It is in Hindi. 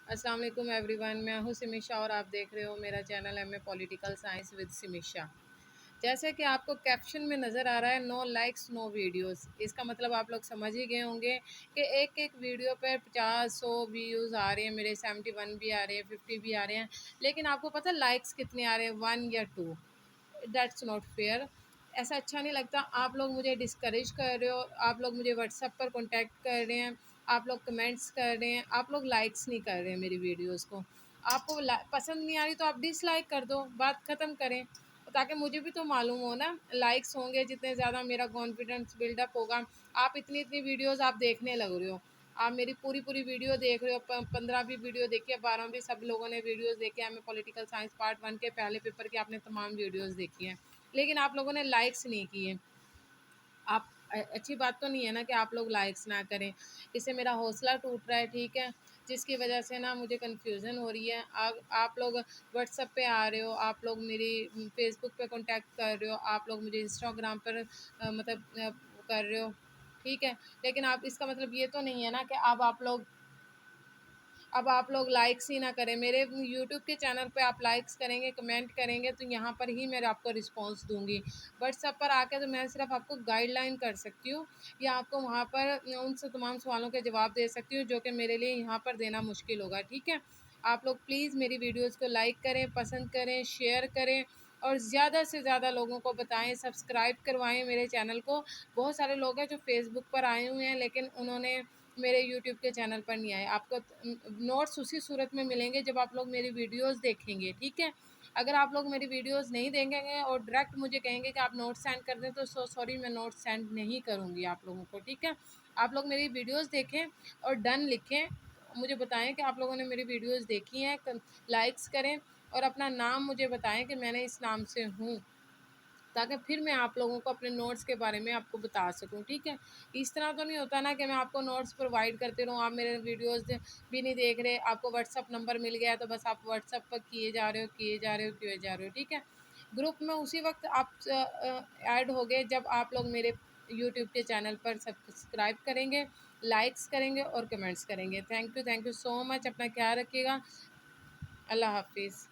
अस्सलाम वालेकुम एवरीवन, मैं हूँ सिमिशा और आप देख रहे हो मेरा channel M A political science with Simisha. जैसे कि आपको कैप्शन में नज़र आ रहा है, नो लाइक्स नो वीडियोस। इसका मतलब आप लोग समझ ही गए होंगे कि एक एक वीडियो पर 50-100 व्यूज़ आ रहे हैं, मेरे 71 भी आ रहे हैं, 50 भी आ रहे हैं, लेकिन आपको पता है लाइक्स कितने आ रहे हैं? 1 या 2। That's not fair. ऐसा अच्छा नहीं लगता। आप लोग मुझे डिस्करेज कर रहे हो, आप लोग मुझे व्हाट्सएप पर कॉन्टैक्ट कर रहे हैं, आप लोग कमेंट्स कर रहे हैं, आप लोग लाइक्स नहीं कर रहे हैं मेरी वीडियोस को। आपको पसंद नहीं आ रही तो आप डिसलाइक कर दो, बात ख़त्म करें, ताकि मुझे भी तो मालूम हो ना। लाइक्स होंगे जितने ज़्यादा मेरा कॉन्फिडेंस बिल्डअप होगा। आप इतनी इतनी वीडियोस आप देखने लग रहे हो, आप मेरी पूरी पूरी वीडियो देख रहे हो, 15 भी वीडियो देखी है, 12 भी सब लोगों ने वीडियोस देखी है। हमें पॉलिटिकल साइंस पार्ट 1 के पहले पेपर की आपने तमाम वीडियोस देखी हैं, लेकिन आप लोगों ने लाइक्स नहीं किए। आप अच्छी बात तो नहीं है ना कि आप लोग लाइक्स ना करें। इससे मेरा हौसला टूट रहा है, ठीक है? जिसकी वजह से ना मुझे कन्फ्यूज़न हो रही है। आप लोग व्हाट्सएप पे आ रहे हो, आप लोग मेरी फेसबुक पे कॉन्टैक्ट कर रहे हो, आप लोग मुझे इंस्टाग्राम पर कर रहे हो, ठीक है? लेकिन आप इसका मतलब ये तो नहीं है ना कि अब आप लोग लाइक्स ही ना करें। मेरे यूट्यूब के चैनल पे आप लाइक्स करेंगे, कमेंट करेंगे, तो यहाँ पर ही मैं आपको रिस्पॉन्स दूँगी। व्हाट्सएप पर आके तो मैं सिर्फ़ आपको गाइडलाइन कर सकती हूँ, या आपको वहाँ पर उन तमाम सवालों के जवाब दे सकती हूँ, जो कि मेरे लिए यहाँ पर देना मुश्किल होगा, ठीक है? आप लोग प्लीज़ मेरी वीडियोज़ को लाइक करें, पसंद करें, शेयर करें और ज़्यादा से ज़्यादा लोगों को बताएँ, सब्सक्राइब करवाएँ मेरे चैनल को। बहुत सारे लोग हैं जो फ़ेसबुक पर आए हुए हैं, लेकिन उन्होंने मेरे यूट्यूब के चैनल पर नहीं आए। आपको नोट्स उसी सूरत में मिलेंगे जब आप लोग मेरी वीडियोस देखेंगे, ठीक है? अगर आप लोग मेरी वीडियोस नहीं देखेंगे और डायरेक्ट मुझे कहेंगे कि आप नोट्स सेंड कर दें, तो सॉरी, मैं नोट्स सेंड नहीं करूँगी आप लोगों को, ठीक है? आप लोग मेरी वीडियोस देखें और डन लिखें। मुझे बताएँ कि आप लोगों ने मेरी वीडियोस देखी हैं, लाइक्स करें और अपना नाम मुझे बताएँ कि मैंने इस नाम से हूँ, ताकि फिर मैं आप लोगों को अपने नोट्स के बारे में आपको बता सकूं, ठीक है? इस तरह तो नहीं होता ना कि मैं आपको नोट्स प्रोवाइड करती रहूँ, आप मेरे वीडियोस भी नहीं देख रहे, आपको व्हाट्सअप नंबर मिल गया है तो बस आप व्हाट्सअप पर किए जा रहे हो, किए जा रहे हो, किए जा रहे हो, ठीक है? ग्रुप में उसी वक्त आप ऐड हो गए जब आप लोग मेरे यूट्यूब के चैनल पर सब्सक्राइब करेंगे, लाइक्स करेंगे और कमेंट्स करेंगे। Thank you so much. अपना ख्याल रखिएगा। अल्लाह हाफिज़।